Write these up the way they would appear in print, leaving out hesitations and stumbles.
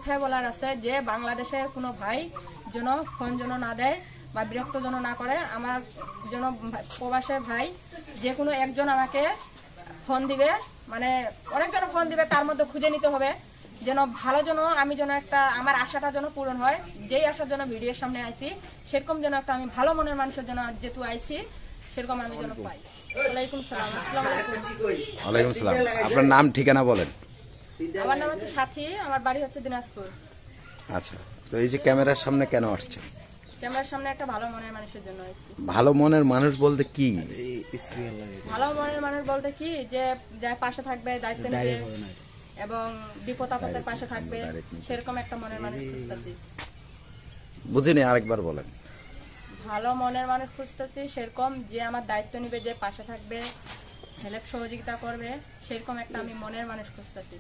কথাই বলার আছে যে বাংলাদেশে কোনো ভাই যেন ফোন যেন না দেয় বা বিরক্ত যেন না করে। আমার যেন প্রবাসের ভাই যে কোনো একজন আমাকে ফোন দিবে, মানে অনেকজন ফোন দিবে, তার মধ্যে খুঁজে নিতে হবে যেন ভালো, যেন আমি যেন একটা আমার আশাটা যেন পূরণ হয়। যেই আশার জন্য ভিডিওর সামনে আইছি সেরকম যেন একটা আমি ভালো মনের মানুষের জন্য যেহেতু আইছি সেরকম আমি যেন পাই। ওয়ালাইকুম সালাম। আসসালামু আলাইকুম। ওয়ালাইকুম সালাম। আপনার নাম ঠিকানা বলেন। আমার নাম হচ্ছে সাথী, আমার বাড়ি হচ্ছে দিনাজপুর। আচ্ছা, তো এই যে ক্যামেরার সামনে কেন আসছেন? ক্যামেরার সামনে একটা ভালো মনের মানুষের জন্য আইছি। ভালো মনের মানুষ বলতে কি? ভালো মনের মানুষ বলতে কি, যে যার পাশে থাকবে, দায়িত্ব নেবে এবং বিপদ আপদের পাশে থাকবে, সেরকম একটা মনের মানুষ খুঁজতেছি। বুঝিনি, আরেকবার বলেন। ভালো মনের মানুষ খুঁজতেছি সেরকম যে আমার দায়িত্ব নিবে, যে পাশে থাকবে, হেল্প সহযোগিতা করবে, সেরকম একটা আমি মনের মানুষ খুঁজতেছি।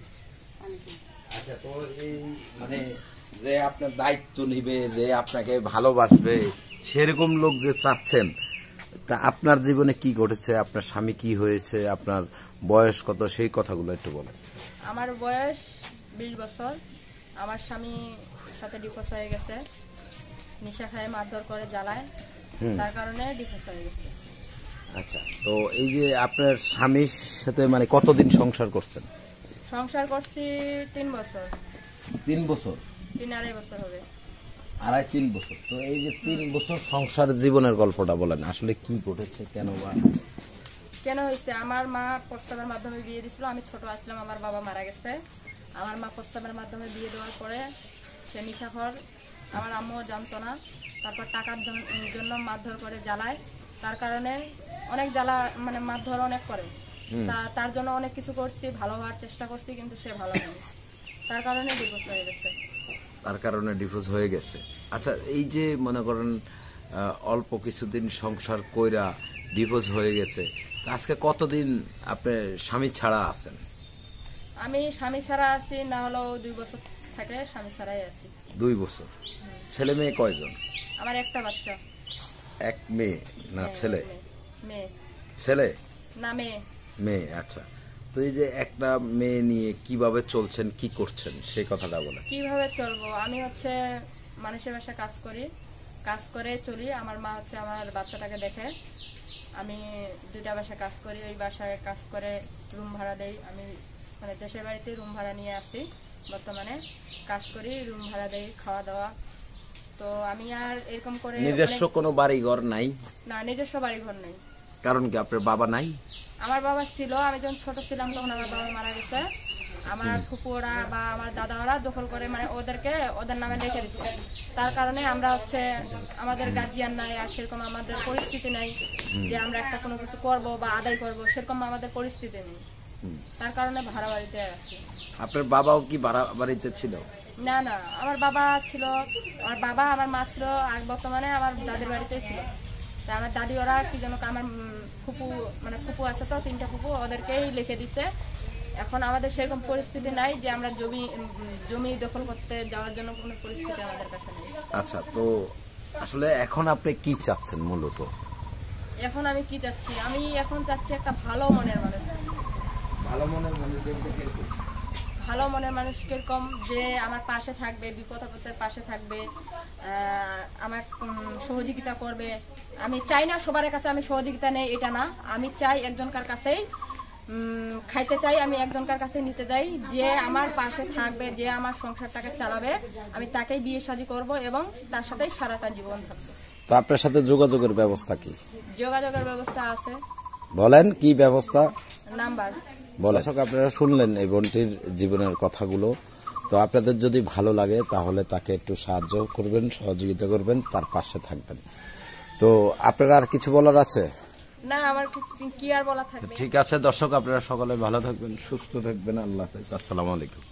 আচ্ছা, তো এই মানে যে আপনার দায়িত্ব নিবে, যে আপনাকে ভালোবাসবে, সেরকম লোক যে চাচ্ছেন, তা আপনার জীবনে কি ঘটেছে? আপনার স্বামী কি হয়েছে? আপনার বয়স কত? সেই কথাগুলো একটু বলেন। আমার বয়স 20 বছর। আমার স্বামী সাথে ডিভোর্স হয়ে গেছে, নেশা খায়, মারধর করে, জ্বালায়, তার কারণে ডিভোর্স হয়ে গেছে। আচ্ছা, তো এই যে আপনার স্বামীর সাথে মানে কতদিন সংসার করছেন? সংসার করছি 3 বছর। 3 বছর? 3-2.5 বছর হবে। 2.5-3 বছর। তো এই যে 3 বছর সংসার জীবনের গল্পটা বলেন, আসলে কি ঘটেছে, কেন বা কেন হয়েছে? আমার মা প্রস্তাবের মাধ্যমে বিয়ে দিয়েছিল, আমি ছোট আসলাম, আমার বাবা মারা গেছে। আমার মা প্রস্তাবের মাধ্যমে বিয়ে দেওয়ার পরে সে নিশাখর, আমার আম্মুও জানতো না। তারপর টাকার জন্য মারধর করে, জ্বালায়, তার কারণে অনেক জ্বালা, মানে মারধর অনেক করে। তার জন্য অনেক কিছু করছি, ভালো হওয়ার চেষ্টা করছি, কিন্তু সে ভালো হয়নি, তার কারণে ডিভোর্স হয়ে গেছে। তার কারণে ডিভোর্স হয়ে গেছে। আচ্ছা, এই যে মনে করেন অল্প কিছুদিন সংসার কইরা ডিভোর্স হয়ে গেছে, আজকে কতদিন আপনি স্বামী ছাড়া আছেন? আমি স্বামী ছাড়া আছি, না হলেও 2 বছর থেকে স্বামী ছাড়াই আছি। 2 বছর। ছেলে মেয়ে কয়জন? আমার একটা বাচ্চা। এক মেয়ে না ছেলে? মেয়ে। ছেলে না মেয়ে। মেয়ে। আচ্ছা, তো এই যে একটা মেয়ে নিয়ে কিভাবে চলছেন, কি করছেন, সেই কথাটা বলেন। কিভাবে চলবো? আমি হচ্ছে মানুষের বাসায় কাজ করি, কাজ করে চলি। আমার মা হচ্ছে আমার বাচ্চাটাকে দেখে। আমি 2টা বাসায় কাজ করি, ওই বাসায় কাজ করে রুম ভাড়া দেই। আমি মানে দেশের বাড়িতে রুম ভাড়া নিয়ে আসি, বর্তমানে কাজ করি, রুম ভাড়া দেই, খাওয়া দাওয়া। তো আমি আর এরকম করে নিজস্ব কোনো বাড়ি ঘর নাই? না, নিজস্ব বাড়ি ঘর নেই। কারণ কি, আপনার বাবা নাই? আমার বাবা ছিল, আমি যখন ছোট ছিলাম তখন আমার বাবা মারা গেছে। আমার ফুপুরা বা আমার দাদারা দখল করে, মানে ওদেরকে ওদের নামে রেখে দিচ্ছে। তার কারণে আমরা হচ্ছে আমাদের গার্জিয়ান নাই, আর সেরকম আমাদের পরিস্থিতি নাই যে আমরা একটা কোনো কিছু করব বা আদায় করব, সেরকম আমাদের পরিস্থিতি নেই। তার কারণে ভাড়া বাড়িতে আসছি। আপনার বাবাও কি ভাড়া বাড়িতে ছিল? না না, আমার বাবা ছিল, আমার বাবা আমার মা ছিল, আর বর্তমানে আমার দাদির বাড়িতেই ছিল। তা আমার দাদি ওরা কি যেন আমার ফুপু, মানে ফুপু আছে তো 3টা ফুপু, ওদেরকেই লিখে দিছে। এখন আমাদের সেরকম পরিস্থিতি নাই যে আমরা জমি দখল করতে যাওয়ার জন্য কোনো পরিস্থিতি আমাদের কাছে নেই। আচ্ছা, তো আসলে এখন আপনি কি চাচ্ছেন মূলত? এখন আমি কি চাচ্ছি? আমি এখন চাচ্ছি একটা ভালো মনের মানুষ। ভালো মনের মানুষ বলতে কিরকম? ভালো মনের মানুষ কিরকম, যে আমার পাশে থাকবে, বিপদ আপদের পাশে থাকবে, আমার সহযোগিতা করবে। আমি চাই না সবার কাছে আমি সহযোগিতা নেই, এটা না। আমি চাই একজনকার কাছেই খাইতে চাই, আমি একজনকার কাছে নিতে যাই, যে আমার পাশে থাকবে, যে আমার সংসারটাকে চালাবে, আমি তাকেই বিয়ে শাদী করব এবং তার সাথেই সারাটা জীবন থাকবো। তো আপনার সাথে যোগাযোগের ব্যবস্থা কি? যোগাযোগের ব্যবস্থা আছে। বলেন কি ব্যবস্থা? নাম্বার বলেন। আপনারা শুনলেন এই বোনটির জীবনের কথাগুলো। তো আপনাদের যদি ভালো লাগে তাহলে তাকে একটু সাহায্য করবেন, সহযোগিতা করবেন, তার পাশে থাকবেন। তো আপনারা আর কিছু বলার আছে? না, আমার কি আর বলা থাকবে। ঠিক আছে দর্শক, আপনারা সকলে ভালো থাকবেন, সুস্থ থাকবেন। আল্লাহ হাফেজ। আসসালামু আলাইকুম।